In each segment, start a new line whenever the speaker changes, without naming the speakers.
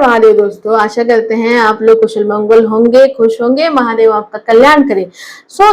महादेव दोस्तों, आशा करते हैं आप लोग कुशल मंगल होंगे, खुश होंगे, महादेव आपका कल्याण करे।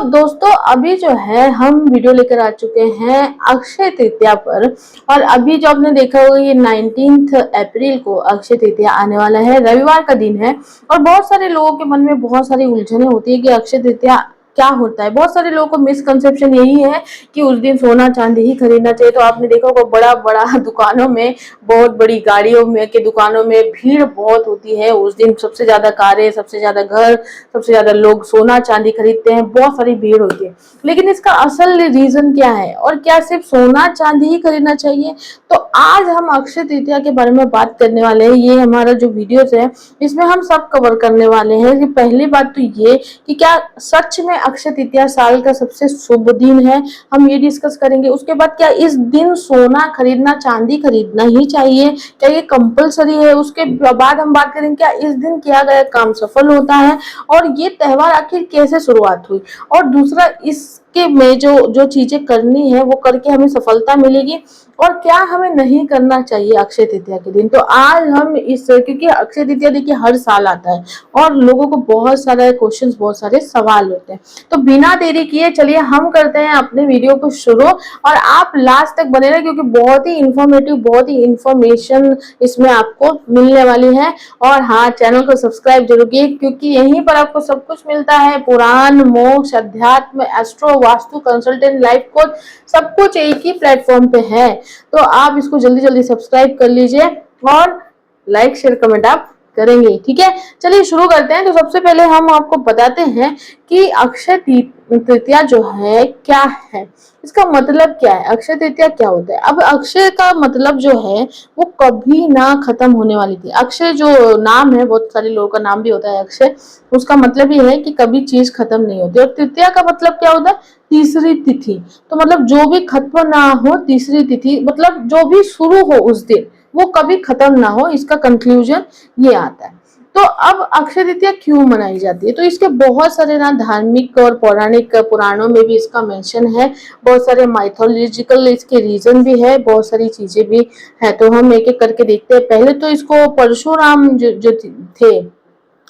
दोस्तों, अभी जो है हम वीडियो लेकर आ चुके हैं अक्षय तृतीया पर। और अभी जो आपने देखा होगा ये 19 अप्रैल को अक्षय तृतीया आने वाला है, रविवार का दिन है। और बहुत सारे लोगों के मन में बहुत सारी उलझने होती है कि अक्षय तृतीया क्या होता है। बहुत सारे लोगों को मिसकंसेप्शन यही है कि उस दिन सोना चांदी ही खरीदना चाहिए। तो आपने देखा होगा बड़ा बड़ा दुकानों में, बहुत बड़ी गाड़ियों में के दुकानों में भीड़ बहुत होती है। उस दिन सबसे ज्यादा कारें, सबसे ज्यादा घर, सबसे ज्यादा लोग सोना चांदी खरीदते हैं, बहुत सारी भीड़ होती है। लेकिन इसका असल रीजन क्या है और क्या सिर्फ सोना चांदी ही खरीदना चाहिए? तो आज हम अक्षय तृतीया के बारे में बात करने वाले हैं। ये हमारा जो वीडियोस है इसमें हम सब कवर करने वाले हैं। कि पहली बात तो ये कि क्या सच में अक्षय तृतीया साल का सबसे शुभ दिन है, हम ये डिस्कस करेंगे। उसके बाद क्या इस दिन सोना खरीदना, चांदी खरीदना ही चाहिए, क्या ये कंपलसरी है? उसके बाद हम बात करेंगे क्या इस दिन किया गया काम सफल होता है, और ये त्योहार आखिर कैसे शुरुआत हुई, और दूसरा इसके में जो चीजें करनी है वो करके हमें सफलता मिलेगी, और क्या हमें नहीं करना चाहिए अक्षय तृतीया के दिन। तो आज हम क्योंकि अक्षय तृतीया देखिए हर साल आता है और लोगों को बहुत सारे क्वेश्चंस, बहुत सारे सवाल होते हैं। तो बिना देरी किए चलिए हम करते हैं अपने वीडियो को शुरू, और आप लास्ट तक बने रहे क्योंकि बहुत ही इंफॉर्मेटिव, बहुत ही इंफॉर्मेशन इसमें आपको मिलने वाली है। और हाँ, चैनल को सब्सक्राइब जरूर कीजिए क्योंकि यहीं पर आपको सब कुछ मिलता है। पुराण, मोक्ष, अध्यात्म, astro, vastu, consultant, life coach, सब कुछ एक ही प्लेटफॉर्म पे है। तो आप इसको जल्दी जल्दी सब्सक्राइब कर लीजिए और लाइक शेयर कमेंट आप करेंगे, ठीक है। चलिए शुरू करते हैं। तो सबसे पहले हम आपको बताते हैं कि अक्षय तृतीया जो है क्या है, इसका मतलब क्या है, अक्षय तृतीया क्या होता है। अब अक्षय का मतलब जो है वो कभी ना खत्म होने वाली थी। अक्षय जो नाम है, बहुत सारे लोगों का नाम भी होता है अक्षय, उसका मतलब ये है कि कभी चीज खत्म नहीं होती। और तृतीया का मतलब क्या होता है? तीसरी तिथि। तो मतलब जो भी खत्म ना हो, तीसरी तिथि मतलब जो भी शुरू हो उस दिन वो कभी खत्म ना हो, इसका कंक्लूजन ये आता है। तो अब अक्षय तृतीया क्यों मनाई जाती है? तो इसके बहुत सारे ना धार्मिक और पौराणिक पुराणों में भी इसका मेंशन है, बहुत सारे माइथोलॉजिकल इसके रीजन भी है, बहुत सारी चीजें भी है। तो हम एक एक करके देखते हैं। पहले तो इसको परशुराम जो थे,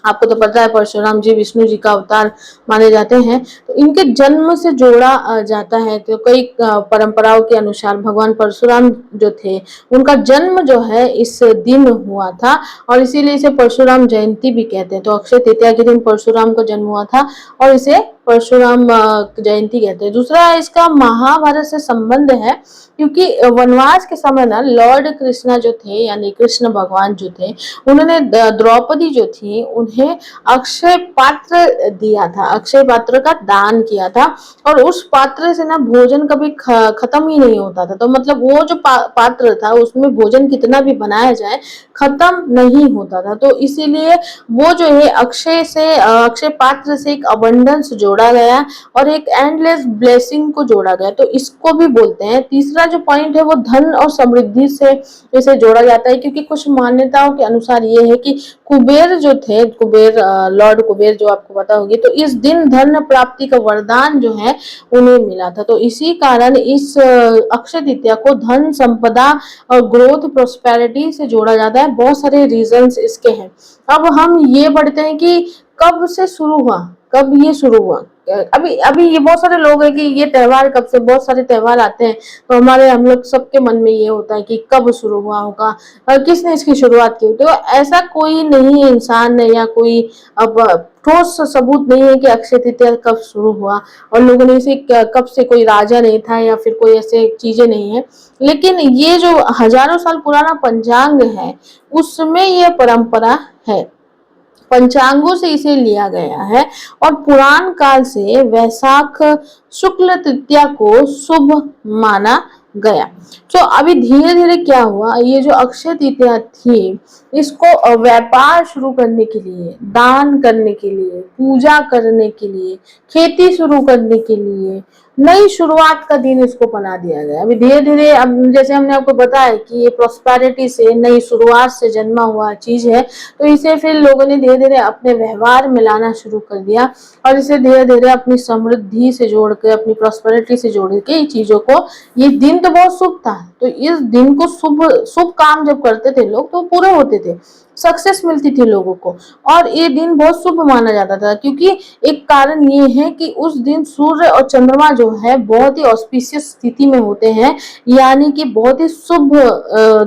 आपको तो पता है परशुराम जी विष्णु जी का अवतार माने जाते हैं, तो इनके जन्म से जोड़ा जाता है। तो कई परंपराओं के अनुसार भगवान परशुराम जो थे उनका जन्म जो है इस दिन हुआ था, और इसीलिए इसे परशुराम जयंती भी कहते हैं। तो अक्षय तृतीया के दिन परशुराम का जन्म हुआ था और इसे परशुराम जयंती कहते हैं। दूसरा, इसका महाभारत से संबंध है क्योंकि वनवास के समय ना लॉर्ड कृष्णा जो थे, यानी कृष्ण भगवान जो थे, उन्होंने द्रौपदी जो थी उन्हें अक्षय पात्र दिया था, अक्षय पात्र का दान किया था। और उस पात्र से ना भोजन कभी खत्म ही नहीं होता था। तो मतलब वो जो पात्र था उसमें भोजन कितना भी बनाया जाए खत्म नहीं होता था। तो इसीलिए वो जो है अक्षय पात्र से एक अबंडेंस जोड़ा गया और एक एंडलेस ब्लेसिंग को जोड़ा गया, तो इसको भी बोलते हैं। तीसरा जो पॉइंट है वो धन और समृद्धि से इसे जोड़ा जाता है, क्योंकि कुछ मान्यताओं के अनुसार ये है कि कुबेर जो थे, लॉर्ड कुबेर जो आपको पता होगी, तो इस दिन धन प्राप्ति का वरदान जो है उन्हें मिला था। तो इसी कारण इस अक्षय तृतीया को धन, संपदा और ग्रोथ, प्रोस्पेरिटी से जोड़ा जाता है। बहुत सारे रीजंस इसके हैं। अब हम ये बढ़ते हैं कि कब से शुरू हुआ, कब ये शुरू हुआ। अभी अभी ये बहुत सारे लोग हैं कि ये त्योहार कब से, बहुत सारे त्योहार आते हैं तो हम लोग सबके मन में ये होता है कि कब शुरू हुआ होगा और किसने इसकी शुरुआत की। तो ऐसा कोई नहीं है इंसान ने, या कोई अब ठोस सबूत नहीं है कि अक्षय तृतीया कब शुरू हुआ, और लोगों ने इसे कब से, कोई राजा नहीं था या फिर कोई ऐसे चीजें नहीं है। लेकिन ये जो हजारों साल पुराना पंचांग है उसमें ये परंपरा है, पंचांगों से इसे लिया गया है। और पुराण काल से वैशाख शुक्ल तृतीया को शुभ माना गया। तो अभी धीरे धीरे क्या हुआ, ये जो अक्षय तृतीया थी इसको व्यापार शुरू करने के लिए, दान करने के लिए, पूजा करने के लिए, खेती शुरू करने के लिए, नई शुरुआत का दिन इसको बना दिया गया। अभी धीरे धीरे, अब जैसे हमने आपको बताया कि ये प्रोस्पेरिटी से, नई शुरुआत से जन्मा हुआ चीज है, तो इसे फिर लोगों ने धीरे धीरे अपने व्यवहार में लाना शुरू कर दिया, और इसे धीरे धीरे अपनी समृद्धि से जोड़ के, अपनी प्रोस्पेरिटी से जोड़ के चीजों को, ये दिन तो बहुत शुभ था, तो इस दिन को शुभ काम जब करते थे लोग तो पूरे होते थे। सक्सेस मिलती थी लोगों को। और ये दिन बहुत शुभ माना जाता था, क्योंकि एक कारण ये है कि उस दिन सूर्य और चंद्रमा जो है बहुत ही ऑस्पिशियस स्थिति में होते हैं, यानी कि बहुत ही शुभ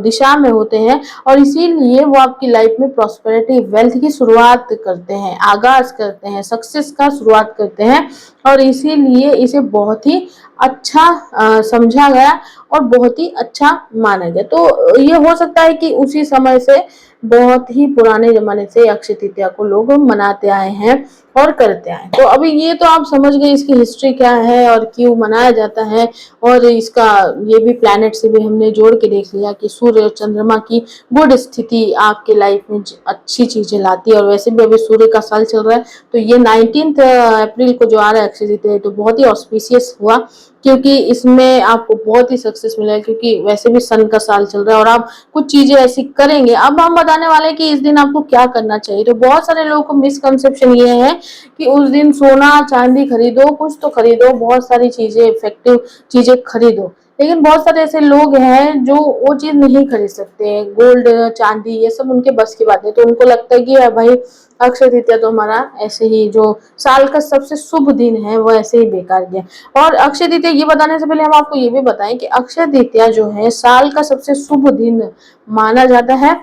दिशा में होते हैं, और इसीलिए वो आपकी लाइफ में प्रॉस्पेरिटी, वेल्थ की शुरुआत करते हैं, आगाज करते हैं, सक्सेस का शुरुआत करते हैं। और इसीलिए इसे बहुत ही अच्छा समझा गया और बहुत ही अच्छा माना गया। तो ये हो सकता है कि उसी समय से, बहुत ही पुराने जमाने से अक्षय तृतीया को लोग मनाते आए हैं और करते आए। तो अभी ये तो आप समझ गए इसकी हिस्ट्री क्या है और क्यों मनाया जाता है, और इसका ये भी प्लैनेट से भी हमने जोड़ के देख लिया कि सूर्य और चंद्रमा की गुड स्थिति आपके लाइफ में अच्छी चीजें लाती है। और वैसे भी अभी सूर्य का साल चल रहा है, तो ये 19 अप्रैल को जो आ रहा है अक्षय तृतीया, तो बहुत ही ऑस्पिशियस हुआ, क्योंकि इसमें आपको बहुत ही सक्सेस मिलेगा, क्योंकि वैसे भी सन का साल चल रहा है और आप कुछ चीजें ऐसी करेंगे। अब हम बताने वाले हैं कि इस दिन आपको क्या करना चाहिए। तो बहुत सारे लोगों को मिसकंसेप्शन ये है कि उस दिन सोना चांदी खरीदो, कुछ तो खरीदो, बहुत सारी चीजें, इफेक्टिव चीजें खरीदो, लेकिन बहुत सारे ऐसे लोग हैं जो वो चीज नहीं खरीद सकते। गोल्ड चांदी ये सब उनके बस की बात है, तो उनको लगता है कि भाई अक्षय तृतीया तो हमारा ऐसे ही, जो साल का सबसे शुभ दिन है, वो ऐसे ही बेकार गया। और अक्षय तृतीया ये बताने से पहले हम आपको ये भी बताएं कि अक्षय तृतीया जो है साल का सबसे शुभ दिन माना जाता है।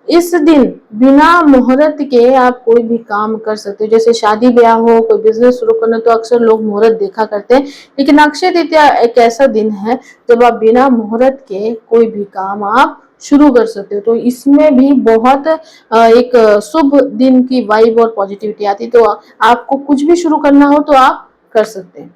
इस दिन बिना मुहूर्त के आप कोई भी काम कर सकते हो, जैसे शादी ब्याह हो, कोई बिजनेस शुरू करना, तो अक्सर लोग मुहूर्त देखा करते हैं। लेकिन अक्षय तृतीया एक ऐसा दिन है जब आप बिना मुहूर्त के कोई भी काम आप शुरू कर सकते हो। तो इसमें भी बहुत एक शुभ दिन की वाइब और पॉजिटिविटी आती है। तो आपको कुछ भी शुरू करना हो तो आप कर सकते हैं।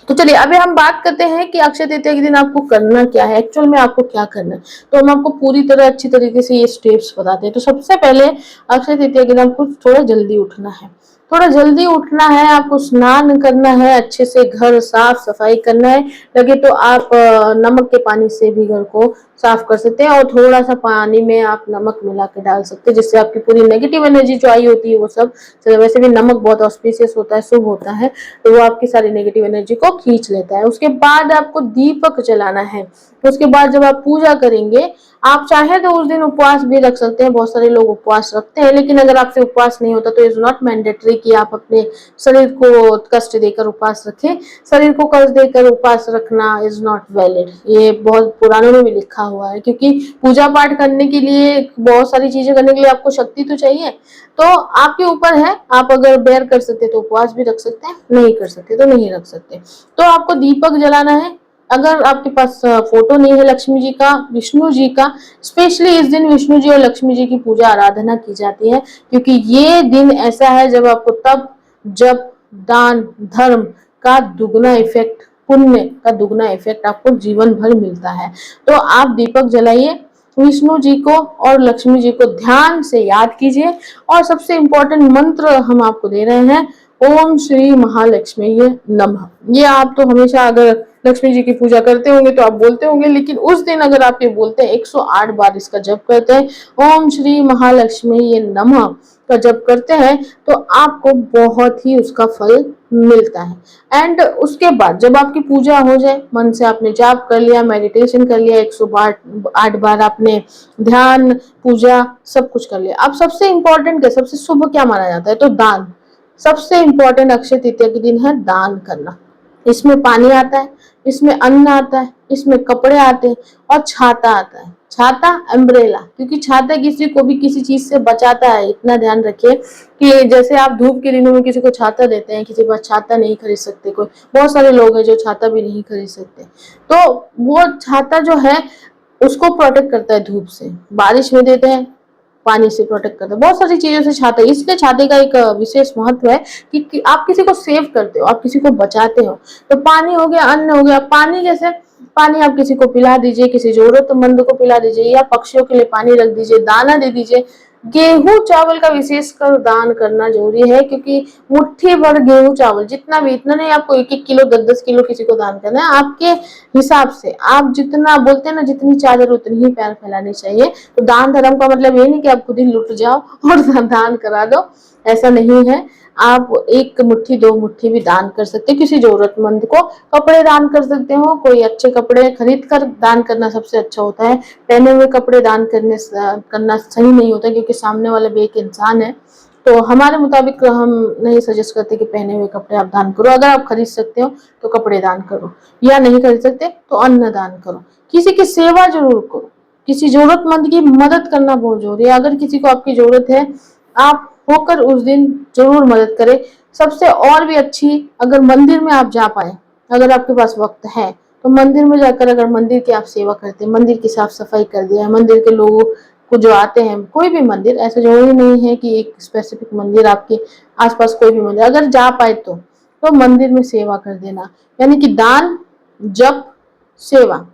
तो चलिए अभी हम बात करते हैं कि अक्षय तृतीया के दिन आपको करना क्या है, एक्चुअल में आपको क्या करना है। तो हम आपको पूरी तरह अच्छी तरीके से ये स्टेप्स बताते हैं। तो सबसे पहले अक्षय तृतीया के दिन आपको थोड़ा जल्दी उठना है, थोड़ा जल्दी उठना है, आपको स्नान करना है, अच्छे से घर साफ सफाई करना है। लगे तो आप नमक के पानी से भी घर को साफ कर सकते हैं, और थोड़ा सा पानी में आप नमक मिला के डाल सकते हैं, जिससे आपकी पूरी नेगेटिव एनर्जी जो आई होती है वो सब, वैसे भी नमक बहुत ऑस्पिशियस होता है, शुभ होता है, तो वो आपकी सारी नेगेटिव एनर्जी को खींच लेता है। उसके बाद आपको दीपक जलाना है। उसके बाद जब आप पूजा करेंगे, आप चाहे तो उस दिन उपवास भी रख सकते हैं, बहुत सारे लोग उपवास रखते हैं, लेकिन अगर आपसे उपवास नहीं होता तो इज नॉट मैंडेटरी कि आप अपने शरीर को कष्ट देकर उपवास रखें। शरीर को कष्ट देकर उपवास रखना इज नॉट वैलिड, ये बहुत पुराणों में भी लिखा हुआ है, क्योंकि पूजा पाठ करने के लिए, बहुत सारी चीजें करने के लिए आपको शक्ति तो चाहिए। तो आपके ऊपर है, आप अगर बेयर कर सकते तो उपवास भी रख सकते हैं, नहीं कर सकते तो नहीं रख सकते। तो आपको दीपक जलाना है। अगर आपके पास फोटो नहीं है लक्ष्मी जी का, विष्णु जी का, स्पेशली इस दिन विष्णु जी और लक्ष्मी जी की पूजा आराधना की जाती है, क्योंकि ये दिन ऐसा है जब आपको तप, जप, दान, धर्म का दुगना इफेक्ट, पुण्य का दुगना इफेक्ट आपको जीवन भर मिलता है। तो आप दीपक जलाइए, विष्णु जी को और लक्ष्मी जी को ध्यान से याद कीजिए, और सबसे इंपॉर्टेंट मंत्र हम आपको दे रहे हैं, ओम श्री महालक्ष्मी नमः। ये आप तो हमेशा अगर लक्ष्मी जी की पूजा करते होंगे तो आप बोलते होंगे, लेकिन उस दिन अगर आप ये बोलते हैं, 108 बार इसका जप करते हैं, ओम श्री महालक्ष्मी नमः का जप करते हैं, तो आपको बहुत ही उसका फल मिलता है। एंड उसके बाद जब आपकी पूजा हो जाए, मन से आपने जाप कर लिया, मेडिटेशन कर लिया, 108 बार आपने ध्यान, पूजा सब कुछ कर लिया, अब सबसे इंपॉर्टेंट सबसे शुभ क्या माना जाता है, तो दान। सबसे इंपॉर्टेंट अक्षय तृतीया के दिन है दान करना। इसमें पानी आता है, इसमें अन्न आता है, इसमें कपड़े आते हैं, और छाता आता है। छाता, अम्ब्रेला, क्योंकि छाता किसी को भी किसी चीज से बचाता है। इतना ध्यान रखिए कि जैसे आप धूप के दिनों में किसी को छाता देते हैं, किसी के पास छाता नहीं खरीद सकते, कोई बहुत सारे लोग हैं जो छाता भी नहीं खरीद सकते, तो वो छाता जो है उसको प्रोटेक्ट करता है धूप से। बारिश में देते हैं, पानी से प्रोटेक्ट करता है, बहुत सारी चीजों से छाता है। इसलिए छाते का एक विशेष महत्व है कि आप किसी को सेव करते हो, आप किसी को बचाते हो। तो पानी हो गया, अन्न हो गया। पानी जैसे, पानी आप किसी को पिला दीजिए, किसी जरूरतमंद को पिला दीजिए, या पक्षियों के लिए पानी रख दीजिए, दाना दे दीजिए। गेहूं चावल का विशेषकर दान करना जरूरी है, क्योंकि मुट्ठी भर गेहूं चावल, जितना भी, इतना नहीं आपको 1-1 किलो 10-10 किलो किसी को दान करना है, आपके हिसाब से। आप जितना बोलते हैं ना, जितनी चादर उतनी ही पैर फैलानी चाहिए। तो दान धर्म का मतलब ये नहीं कि आप खुद ही लुट जाओ और दान करा दो, ऐसा नहीं है। आप 1 मुट्ठी 2 मुट्ठी भी दान कर सकते हैं किसी जरूरतमंद को। कपड़े दान कर सकते हो, कोई अच्छे कपड़े खरीद कर दान करना सबसे अच्छा होता है। पहने हुए कपड़े दान करना सही नहीं होता, क्योंकि सामने वाला भी एक इंसान है, तो हमारे मुताबिक हम नहीं सजेस्ट करते कि पहने हुए कपड़े आप दान करो। अगर आप खरीद सकते हो तो कपड़े दान करो, या नहीं खरीद सकते तो अन्न दान करो। किसी की सेवा जरूर करो, किसी जरूरतमंद की मदद करना बहुत जरूरी है। अगर किसी को आपकी जरूरत है, आप होकर उस दिन जरूर मदद करें। सबसे और भी अच्छी, अगर मंदिर में आप जा पाए, अगर आपके पास वक्त है तो मंदिर में जाकर अगर मंदिर की आप सेवा करते हैं, मंदिर की साफ सफाई कर दिया, मंदिर के लोगों को जो आते हैं, कोई भी मंदिर, ऐसा जरूरी नहीं है कि एक स्पेसिफिक मंदिर, आपके आसपास कोई भी मंदिर, अगर जा पाए तो मंदिर में सेवा कर देना। यानी कि दान, जप, सेवा,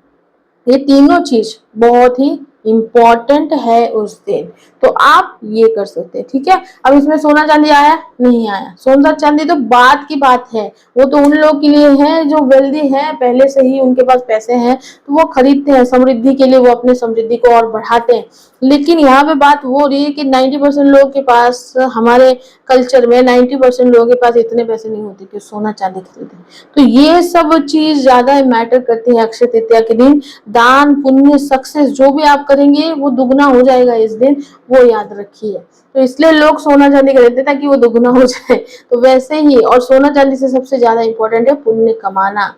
ये तीनों चीज बहुत ही इम्पोर्टेंट है उस दिन, तो आप ये कर सकते हैं। ठीक है, अब इसमें सोना चांदी आया नहीं आया, सोना चांदी तो बात की बात है, वो तो उन लोगों के लिए है जो वेल्दी है, पहले से ही उनके पास पैसे हैं तो वो खरीदते हैं समृद्धि के लिए, वो अपने समृद्धि को और बढ़ाते हैं। लेकिन यहाँ पे बात वो रही है कि 90% लोगों के पास, हमारे कल्चर में 90% लोगों के पास इतने पैसे नहीं होते कि सोना चांदी खरीदे। तो ये सब चीज ज्यादा मैटर करती है अक्षय तृतीया के दिन। दान पुण्य सक्सेस जो भी आप करेंगे वो दुगना हो जाएगा इस दिन, वो याद रखिए। तो इसलिए लोग सोना चांदी खरीदते ताकि वो दुगना हो जाए। तो वैसे ही, और सोना चांदी से सबसे ज्यादा इंपॉर्टेंट है पुण्य कमाना।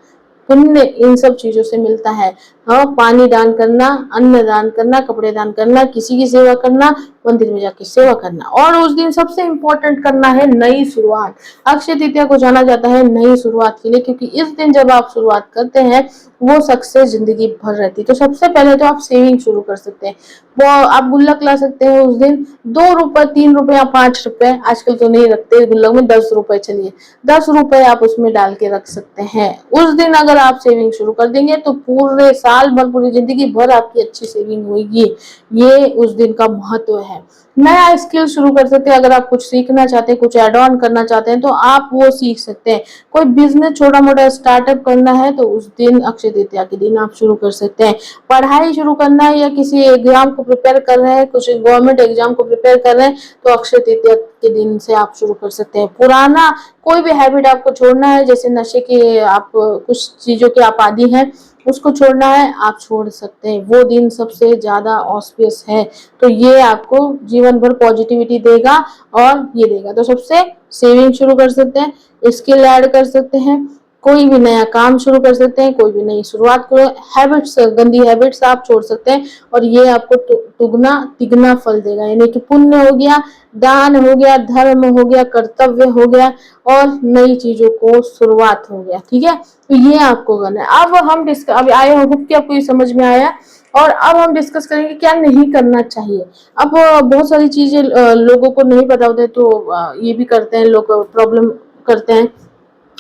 पुण्य इन सब चीजों से मिलता है। हाँ, पानी दान करना, अन्न दान करना, कपड़े दान करना, किसी की सेवा करना, मंदिर में जाके सेवा करना, और उस दिन सबसे इंपॉर्टेंट करना है नई शुरुआत। अक्षय तृतीया को जाना जाता है नई शुरुआत के लिए, क्योंकि इस दिन जब आप शुरुआत करते हैं वो सक्सेस जिंदगी भर रहती है। तो सबसे पहले तो आप सेविंग शुरू कर सकते हैं। वो आप गुल्लक ला सकते हैं उस दिन, 2 रुपए, 3 रुपए या 5 रुपए, आजकल तो नहीं रखते गुल्लक में, 10 रुपए, चलिए 10 रुपए आप उसमें डाल के रख सकते हैं। उस दिन अगर आप सेविंग शुरू कर देंगे तो पूरे साल भर, पूरी जिंदगी भर आपकी अच्छी सेविंग होगी। ये उस दिन का महत्व है। नया स्किल शुरू कर सकते हैं, अगर आप कुछ सीखना चाहते हैं, कुछ एड ऑन करना चाहते हैं तो आप वो सीख सकते हैं। कोई बिजनेस छोटा मोटा स्टार्टअप करना है तो उस दिन, अक्षय तृतीया के दिन आप शुरू कर सकते हैं। पढ़ाई शुरू करना है या किसी एग्जाम को प्रिपेयर कर रहे हैं, कुछ गवर्नमेंट एग्जाम को प्रिपेयर कर रहे हैं, तो अक्षय तृतीया के दिन से आप शुरू कर सकते हैं। पुराना कोई भी हैबिट आपको छोड़ना है, जैसे नशे के, आप कुछ चीजों के आप आदी हैं, उसको छोड़ना है, आप छोड़ सकते हैं। वो दिन सबसे ज्यादा ऑस्पियस है, तो ये आपको जीवन भर पॉजिटिविटी देगा और ये देगा। तो सबसे सेविंग शुरू कर सकते हैं, स्किल ऐड कर सकते हैं, कोई भी नया काम शुरू कर सकते हैं, कोई भी नई शुरुआत करो, हैबिट्स, गंदी हैबिट्स आप छोड़ सकते हैं, और ये आपको दुगना तिगना फल देगा। यानी कि पुण्य हो गया, दान हो गया, धर्म हो गया, कर्तव्य हो गया, और नई चीजों को शुरुआत हो गया। ठीक है, तो ये आपको करना है। अब हम अब आए होप कि आपको ये समझ में आया, और अब हम डिस्कस करेंगे क्या नहीं करना चाहिए। अब बहुत सारी चीजें लोगों को नहीं पता होता है, तो ये भी करते हैं लोग, प्रॉब्लम करते हैं।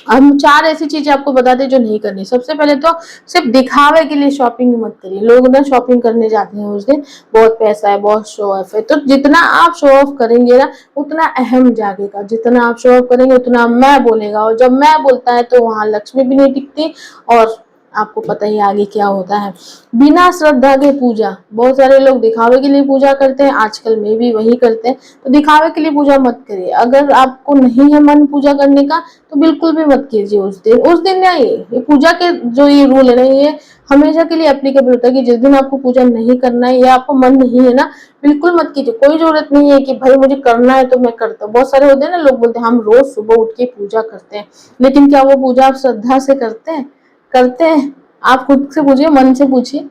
हम 4 ऐसी चीजें आपको बताते हैं जो नहीं करनी। सबसे पहले तो सिर्फ दिखावे के लिए शॉपिंग मत करिए। लोग ना शॉपिंग करने जाते हैं उस दिन, बहुत पैसा है, बहुत शो ऑफ है, तो जितना आप शो ऑफ करेंगे ना उतना अहम जागेगा। जितना आप शो ऑफ करेंगे उतना मैं बोलेगा, और जब मैं बोलता है तो वहां लक्ष्मी भी नहीं टिकती, और आपको पता ही आगे क्या होता है। बिना श्रद्धा के पूजा, बहुत सारे लोग दिखावे के लिए पूजा करते हैं, आजकल में भी वही करते हैं, तो दिखावे के लिए पूजा मत करिए। अगर आपको नहीं है मन पूजा करने का तो बिल्कुल भी मत कीजिए उस दिन नहीं। ये पूजा के जो ये रूल है ना, ये हमेशा के लिए एप्लीकेबल होता है कि जिस दिन आपको पूजा नहीं करना है या आपको मन नहीं है ना, बिल्कुल मत कीजिए। कोई जरूरत नहीं है कि भाई मुझे करना है तो मैं करता हूँ। बहुत सारे होते हैं ना, लोग बोलते हैं हम रोज सुबह उठ के पूजा करते हैं, लेकिन क्या वो पूजा आप श्रद्धा से करते हैं? आप खुद से पूछिए, मन से पूछिए।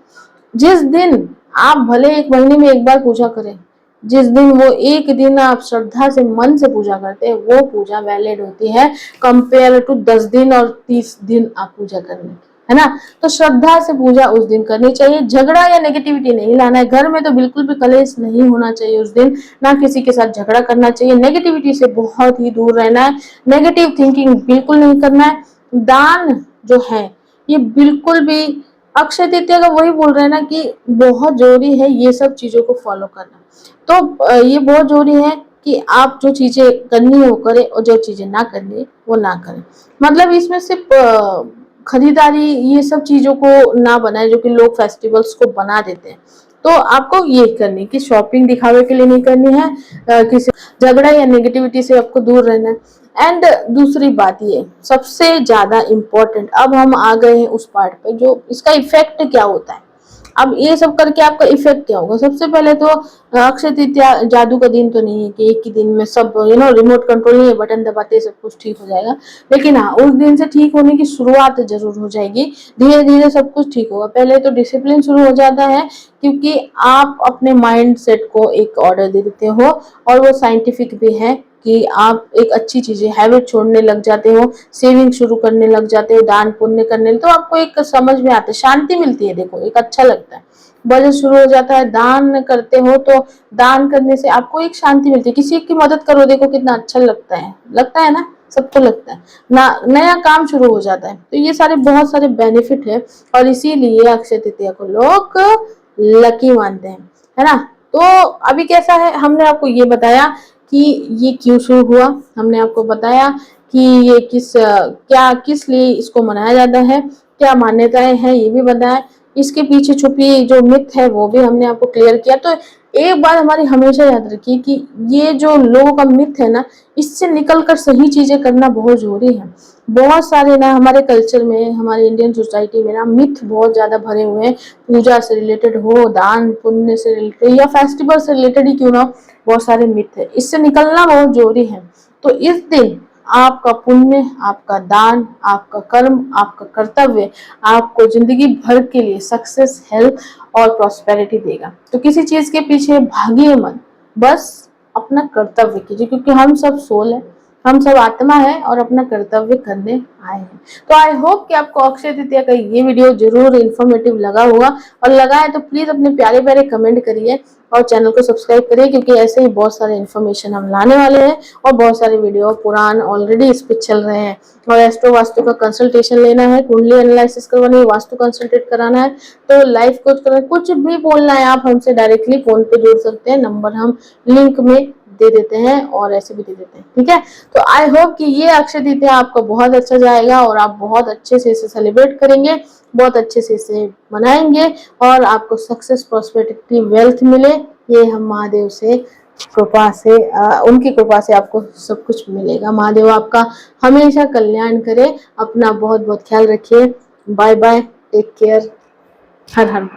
जिस दिन आप भले 1 महीने में 1 बार पूजा करें, जिस दिन वो 1 दिन आप श्रद्धा से मन से पूजा करते हैं, वो पूजा वैलिड होती है कंपेयर टू 10 दिन और 30 दिन आप पूजा करने, है ना। तो श्रद्धा से पूजा उस दिन करनी चाहिए। झगड़ा या नेगेटिविटी नहीं लाना है घर में, तो बिल्कुल भी कलेश नहीं होना चाहिए उस दिन, ना किसी के साथ झगड़ा करना चाहिए। नेगेटिविटी से बहुत ही दूर रहना है, नेगेटिव थिंकिंग बिल्कुल नहीं करना है। दान जो है ये बिल्कुल भी, अक्षय तृतीया का वही बोल रहे हैं ना कि बहुत जरूरी है ये सब चीजों को फॉलो करना। तो ये बहुत जरूरी है कि आप जो चीजें करनी है वो करें, और जो चीजें ना करनी वो ना करें। मतलब इसमें सिर्फ खरीदारी ये सब चीजों को ना बनाए जो कि लोग फेस्टिवल्स को बना देते हैं। तो आपको ये करनी कि शॉपिंग दिखावे के लिए नहीं करनी है, किसी झगड़ा या नेगेटिविटी से आपको दूर रहना है। एंड दूसरी बात, ये सबसे ज्यादा इम्पोर्टेंट, अब हम आ गए हैं उस पार्ट पे जो इसका इफेक्ट क्या होता है। अब ये सब करके आपका इफेक्ट क्या होगा? सबसे पहले तो अक्षय तृतीया जादू का दिन तो नहीं है कि एक ही दिन में सब रिमोट कंट्रोल नहीं है, बटन दबाते सब कुछ ठीक हो जाएगा। लेकिन हाँ, उस दिन से ठीक होने की शुरुआत जरूर हो जाएगी, धीरे धीरे सब कुछ ठीक होगा। पहले तो डिसिप्लिन शुरू हो जाता है, क्योंकि आप अपने माइंड सेट को एक ऑर्डर दे देते हो, और वो साइंटिफिक भी है कि आप एक अच्छी चीजें हैबिट छोड़ने लग जाते हो, सेविंग शुरू करने लग जाते हो, दान पुण्य करने, तो आपको एक समझ में आता है, शांति मिलती है, देखो एक अच्छा लगता है, बजट शुरू हो जाता है। दान करते हो तो दान करने से आपको एक शांति मिलती है, किसी की मदद करो, देखो कितना अच्छा लगता है ना, सबको लगता है ना, नया काम शुरू हो जाता है। तो ये सारे बहुत सारे बेनिफिट है, और इसीलिए अक्षय तृतीया को लोग लकी मानते हैं, है ना। तो अभी कैसा है, हमने आपको ये बताया कि ये क्यों शुरू हुआ, हमने आपको बताया कि ये किस लिए इसको मनाया जाता है, क्या मान्यताएं हैं ये भी बताया, इसके पीछे छुपी जो मिथ है वो भी हमने आपको क्लियर किया। तो एक बात हमारी हमेशा याद रखिए कि ये जो लोगों का मिथ है ना, इससे निकलकर सही चीजें करना बहुत जरूरी है। बहुत सारे ना हमारे कल्चर में, हमारे इंडियन सोसाइटी में ना मिथ बहुत ज्यादा भरे हुए हैं, पूजा से रिलेटेड हो, दान पुण्य से रिलेटेड या फेस्टिवल से रिलेटेड ही क्यों ना, बहुत सारे मिथ है, इससे निकलना बहुत जरूरी है। तो इस दिन आपका पुण्य, आपका दान, आपका कर्म, आपका कर्तव्य आपको जिंदगी भर के लिए सक्सेस, हेल्थ और प्रॉस्पेरिटी देगा। तो किसी चीज के पीछे भागिए मत, बस अपना कर्तव्य कीजिए, क्योंकि हम सब सोल है, हम सब आत्मा है और अपना कर्तव्य करने आए हैं। तो आई होप कि आपको अक्षय तृतीया का ये वीडियो जरूर इन्फॉर्मेटिव लगा होगा, और लगा है तो प्लीज अपने प्यारे प्यारे कमेंट करिए और चैनल को सब्सक्राइब करिए, क्योंकि ऐसे ही बहुत सारे इन्फॉर्मेशन हम लाने वाले हैं, और बहुत सारे वीडियो पुराण ऑलरेडी इस पे चल रहे हैं। और एस्ट्रो वास्तु का कंसल्टेशन लेना है, कुंडली एनालिसिस करवानी है, वास्तु कंसल्टेट कराना है, तो लाइफ कोच करना है, कुछ भी बोलना है, आप हमसे डायरेक्टली फोन पे जुड़ सकते हैं, नंबर हम लिंक में दे देते हैं और ऐसे भी दे देते हैं, ठीक है। तो आई होप कि ये अक्षय तृतीया आपका बहुत अच्छा जाएगा, और आप बहुत अच्छे से इसे सेलिब्रेट करेंगे, बहुत अच्छे से इसे मनाएंगे, और आपको सक्सेस, प्रॉस्पेरिटी, वेल्थ मिले, ये हम महादेव से कृपा से उनकी कृपा से आपको सब कुछ मिलेगा। महादेव आपका हमेशा कल्याण करे। अपना बहुत बहुत ख्याल रखिए। बाय बाय, टेक केयर, हर हर।